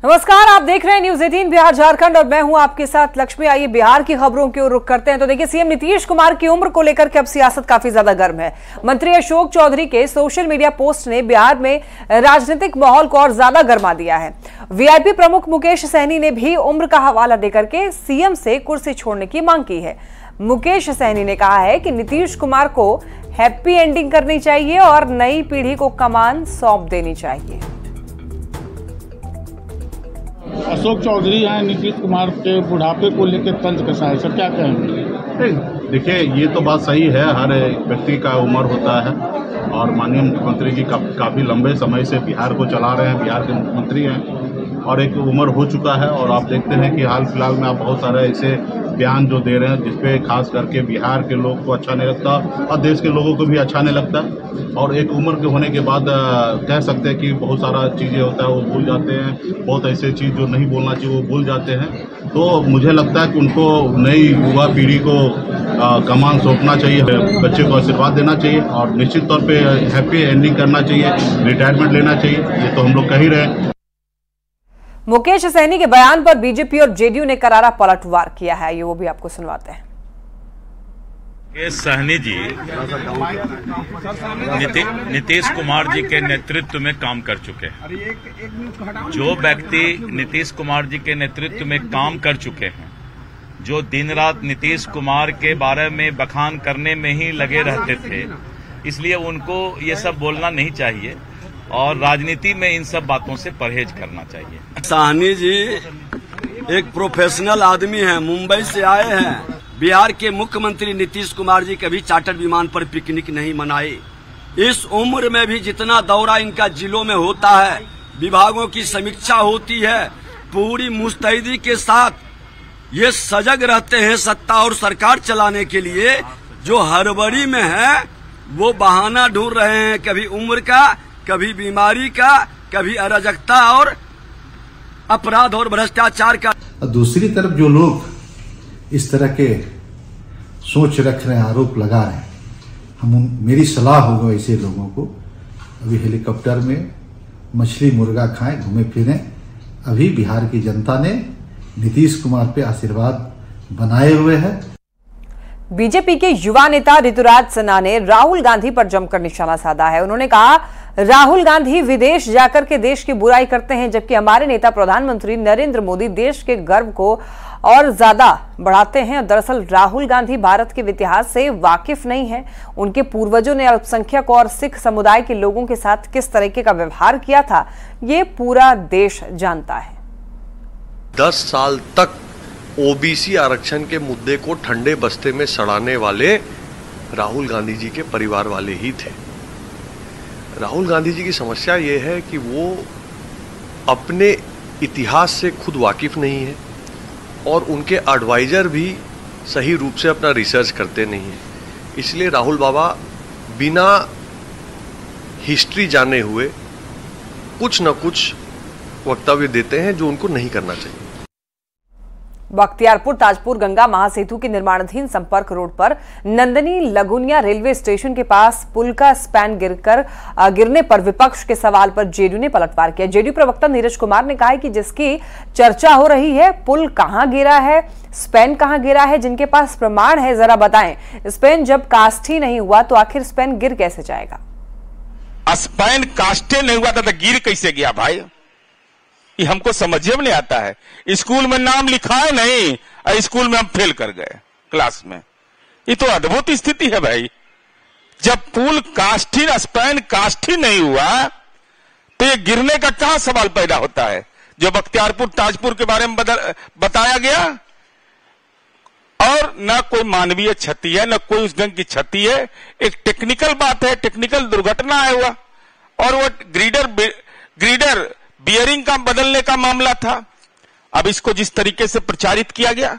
नमस्कार, आप देख रहे हैं न्यूज 18 बिहार झारखंड और मैं हूं आपके साथ लक्ष्मी। आइए बिहार की खबरों की ओर रुख करते हैं। तो देखिए, सीएम नीतीश कुमार की उम्र को लेकर के अब सियासत काफी ज्यादा गर्म है। मंत्री अशोक चौधरी के सोशल मीडिया पोस्ट ने बिहार में राजनीतिक माहौल को और ज्यादा गर्मा दिया है। वीआईपी प्रमुख मुकेश सहनी ने भी उम्र का हवाला देकर के सीएम से कुर्सी छोड़ने की मांग की है। मुकेश सहनी ने कहा है कि नीतीश कुमार को हैप्पी एंडिंग करनी चाहिए और नई पीढ़ी को कमान सौंप देनी चाहिए। अशोक चौधरी हैं, नीतीश कुमार के बुढ़ापे को लेकर तंज कसा है, सर क्या कहेंगे? देखिए, ये तो बात सही है, हर व्यक्ति का उम्र होता है और माननीय मुख्यमंत्री जी काफ़ी लंबे समय से बिहार को चला रहे हैं, बिहार के मुख्यमंत्री हैं और एक उम्र हो चुका है। और आप देखते हैं कि हाल फिलहाल में आप बहुत सारे ऐसे बयान जो दे रहे हैं जिसपे खास करके बिहार के लोग को अच्छा नहीं लगता और देश के लोगों को भी अच्छा नहीं लगता। और एक उम्र के होने के बाद कह सकते हैं कि बहुत सारा चीज़ें होता है वो भूल जाते हैं, बहुत ऐसे चीज़ जो नहीं बोलना चाहिए वो भूल जाते हैं। तो मुझे लगता है कि उनको नई युवा पीढ़ी को कमान सौंपना चाहिए, बच्चे को आशीर्वाद देना चाहिए और निश्चित तौर पे हैप्पी एंडिंग करना चाहिए, रिटायरमेंट लेना चाहिए। ये तो हम लोग कह ही रहे हैं। मुकेश सहनी के बयान पर बीजेपी और जेडीयू ने करारा पलटवार किया है, ये वो भी आपको सुनवाते हैं। मुकेश सहनी जी नीतीश कुमार जी के नेतृत्व में काम कर चुके हैं। जो व्यक्ति नीतीश कुमार जी के नेतृत्व में काम कर चुके हैं, जो दिन रात नीतीश कुमार के बारे में बखान करने में ही लगे रहते थे, इसलिए उनको ये सब बोलना नहीं चाहिए और राजनीति में इन सब बातों से परहेज करना चाहिए। सहनी जी एक प्रोफेशनल आदमी हैं, मुंबई से आए हैं। बिहार के मुख्यमंत्री नीतीश कुमार जी कभी चार्टर विमान पर पिकनिक नहीं मनाए। इस उम्र में भी जितना दौरा इनका जिलों में होता है, विभागों की समीक्षा होती है, पूरी मुस्तैदी के साथ ये सजग रहते हैं सत्ता और सरकार चलाने के लिए। जो हड़बड़ी में है वो बहाना ढूंढ रहे हैं, कभी उम्र का, कभी बीमारी का, कभी अराजकता और अपराध और भ्रष्टाचार का। दूसरी तरफ जो लोग इस तरह के सोच रख रहे हैं, आरोप लगा रहे हैं, मेरी सलाह होगा ऐसे लोगों को, अभी हेलीकॉप्टर में मछली मुर्गा खाएं, घूमे फिरें। अभी बिहार की जनता ने नीतीश कुमार पे आशीर्वाद बनाए हुए है। बीजेपी के युवा नेता ऋतुराज सिन्हा ने राहुल गांधी पर जमकर निशाना साधा है। उन्होंने कहा, राहुल गांधी विदेश जाकर के देश की बुराई करते हैं, जबकि हमारे नेता प्रधानमंत्री नरेंद्र मोदी देश के गर्व को और ज्यादा बढ़ाते हैं। दरअसल राहुल गांधी भारत के इतिहास से वाकिफ नहीं है। उनके पूर्वजों ने अल्पसंख्यक और सिख समुदाय के लोगों के साथ किस तरीके का व्यवहार किया था, ये पूरा देश जानता है। 10 साल तक ओबीसी आरक्षण के मुद्दे को ठंडे बस्ते में सड़ाने वाले राहुल गांधी जी के परिवार वाले ही थे। राहुल गांधी जी की समस्या ये है कि वो अपने इतिहास से खुद वाकिफ नहीं है और उनके एडवाइजर भी सही रूप से अपना रिसर्च करते नहीं हैं। इसलिए राहुल बाबा बिना हिस्ट्री जाने हुए कुछ न कुछ वक्तव्य देते हैं जो उनको नहीं करना चाहिए। बख्तियारपुर ताजपुर गंगा महासेतु के निर्माणाधीन संपर्क रोड पर नंदनी लगुनिया रेलवे स्टेशन के पास पुल का स्पैन गिरने पर विपक्ष के सवाल पर जेडीयू ने पलटवार किया। जेडीयू प्रवक्ता नीरज कुमार ने कहा है कि जिसकी चर्चा हो रही है, पुल कहां गिरा है, स्पैन कहां गिरा है, जिनके पास प्रमाण है जरा बताएं। स्पैन जब कास्ट ही नहीं हुआ तो आखिर स्पैन गिर कैसे जाएगा? स्पैन कास्टे नहीं हुआ था तो गिर कैसे गया भाई? ये हमको समझ में नहीं आता है। स्कूल में नाम लिखा है नहीं और स्कूल में हम फेल कर गए क्लास में। ये तो अद्भुत स्थिति है भाई। जब पुल कास्टिंग स्पैन कास्ट ही नहीं हुआ तो ये गिरने का क्या सवाल पैदा होता है? जो बख्तियारपुर ताजपुर के बारे में बताया गया, और न कोई मानवीय क्षति है न कोई उस ढंग की क्षति है। एक टेक्निकल बात है, टेक्निकल दुर्घटना है हुआ और वो ग्रीडर बियरिंग का बदलने का मामला था। अब इसको जिस तरीके से प्रचारित किया गया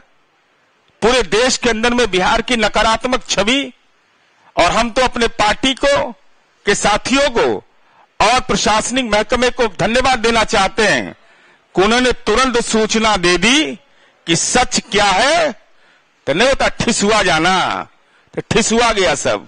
पूरे देश के अंदर में बिहार की नकारात्मक छवि, और हम तो अपने पार्टी को के साथियों को और प्रशासनिक महकमे को धन्यवाद देना चाहते हैं कि उन्होंने तुरंत सूचना दे दी कि सच क्या है। तो नहीं होता ठिसुआ जाना, तो ठिसुआ गया सब।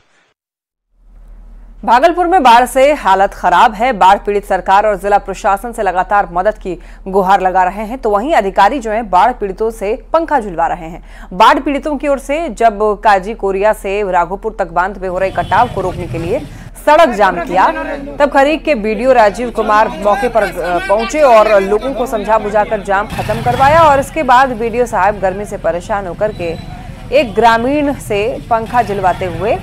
भागलपुर में बाढ़ से हालत खराब है। बाढ़ पीड़ित सरकार और जिला प्रशासन से लगातार मदद की गुहार लगा रहे हैं, तो वहीं अधिकारी जो हैं बाढ़ पीड़ितों से पंखा झुलवा रहे हैं। बाढ़ पीड़ितों की ओर से जब काजी कोरिया से राघोपुर तक बांध में हो रहे कटाव को रोकने के लिए सड़क जाम किया, तब खरीक के बीडीओ राजीव कुमार मौके पर पहुंचे और लोगों को समझा बुझाकर जाम खत्म करवाया। और इसके बाद बीडीओ साहब गर्मी से परेशान होकर के एक ग्रामीण से पंखा झुलवाते हुए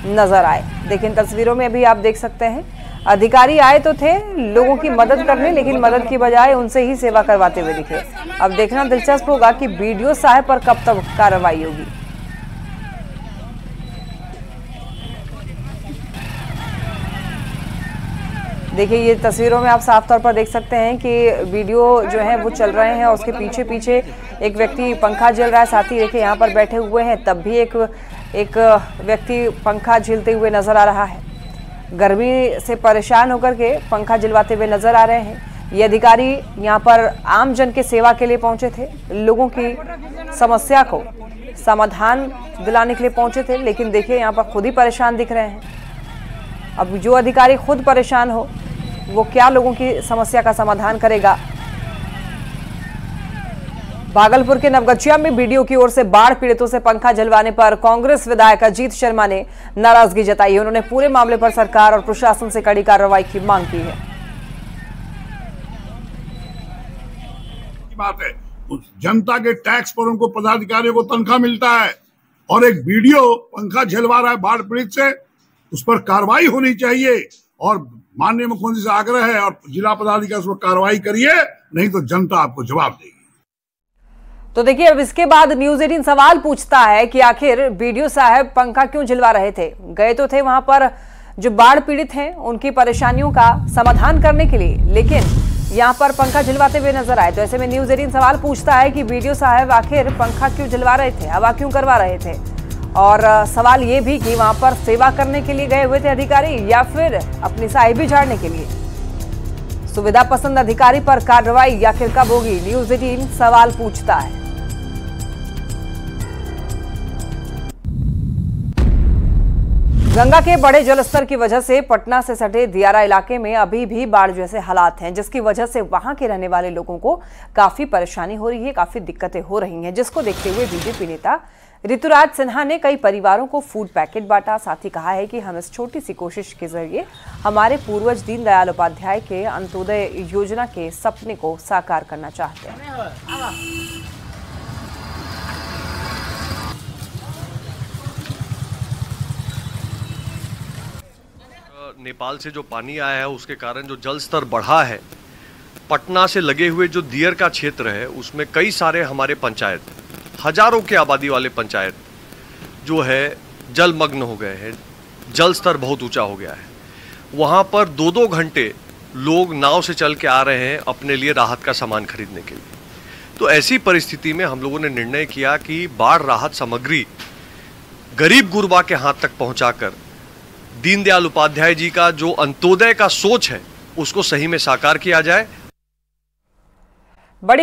नजर आए। लेकिन तस्वीरों में अभी आप देख सकते हैं अधिकारी आए तो थे लोगों की मदद करने, लेकिन मदद की बजाय उनसे ही सेवा करवाते हुए दिखे। अब देखना दिलचस्प होगा कि बीडीओ साहब पर कब तक कार्रवाई होगी। देखिए, ये तस्वीरों में आप साफ तौर पर देख सकते हैं कि वीडियो जो है वो चल रहे हैं और उसके पीछे पीछे एक व्यक्ति पंखा झेल रहा है। साथ ही देखिए यहाँ पर बैठे हुए हैं, तब भी एक व्यक्ति पंखा झेलते हुए नजर आ रहा है। गर्मी से परेशान होकर के पंखा झिलवाते हुए नजर आ रहे हैं। ये अधिकारी यहाँ पर आम जन के सेवा के लिए पहुंचे थे, लोगों की समस्या को समाधान दिलाने के लिए पहुंचे थे, लेकिन देखिए यहाँ पर खुद ही परेशान दिख रहे हैं। अब जो अधिकारी खुद परेशान हो वो क्या लोगों की समस्या का समाधान करेगा। भागलपुर के नवगछिया में बीडीओ की ओर से बाढ़ पीड़ितों से पंखा झलवाने पर कांग्रेस विधायक अजीत शर्मा ने नाराजगी जताई है। उन्होंने पूरे मामले पर सरकार और प्रशासन से कड़ी कार्रवाई की मांग की है। बात है, जनता के टैक्स पर उनको पदाधिकारियों को तनख्वाह मिलता है और एक बीडीओ पंखा झलवा रहा है बाढ़ पीड़ित से, उस पर कार्रवाई होनी चाहिए। और माननीय मुख्यमंत्री से आग्रह है और जिला पदाधिकारी उस पर कार्रवाई करिए, नहीं तो जनता आपको जवाब देगी। तो देखिए, अब इसके बाद न्यूज़ 18 सवाल पूछता है कि आखिर बीडीओ साहब पंखा क्यों झिलवा रहे थे। गए तो थे वहां पर जो बाढ़ पीड़ित हैं उनकी परेशानियों का समाधान करने के लिए, लेकिन यहां पर पंखा झिलवाते हुए नजर आए। तो ऐसे में न्यूज़ 18 सवाल पूछता है कि बीडीओ साहब आखिर पंखा क्यों झिलवा रहे थे, हवा क्यों करवा रहे थे। और सवाल ये भी कि वहां पर सेवा करने के लिए गए हुए थे अधिकारी या फिर अपनी साहिबी झाड़ने के लिए। सुविधा पसंद अधिकारी पर कार्रवाई आखिर कब होगी, न्यूज़ 18 सवाल पूछता है। गंगा के बड़े जलस्तर की वजह से पटना से सटे दियारा इलाके में अभी भी बाढ़ जैसे हालात हैं, जिसकी वजह से वहां के रहने वाले लोगों को काफी परेशानी हो रही है, काफी दिक्कतें हो रही हैं, जिसको देखते हुए बीजेपी नेता ऋतुराज सिन्हा ने कई परिवारों को फूड पैकेट बांटा। साथ ही कहा है कि हम इस छोटी सी कोशिश के जरिए हमारे पूर्वज दीनदयाल उपाध्याय के अंत्योदय योजना के सपने को साकार करना चाहते हैं। नेपाल से जो पानी आया है उसके कारण जो जल स्तर बढ़ा है, पटना से लगे हुए जो दियर का क्षेत्र है उसमें कई सारे हमारे पंचायत, हजारों की आबादी वाले पंचायत जो है जलमग्न हो गए हैं, जल स्तर बहुत ऊंचा हो गया है। वहाँ पर 2-2 घंटे लोग नाव से चल के आ रहे हैं अपने लिए राहत का सामान खरीदने के लिए। तो ऐसी परिस्थिति में हम लोगों ने निर्णय किया कि बाढ़ राहत सामग्री गरीब गुरबा के हाथ तक पहुँचाकर दीनदयाल उपाध्याय जी का जो अंत्योदय का सोच है उसको सही में साकार किया जाए। बड़ी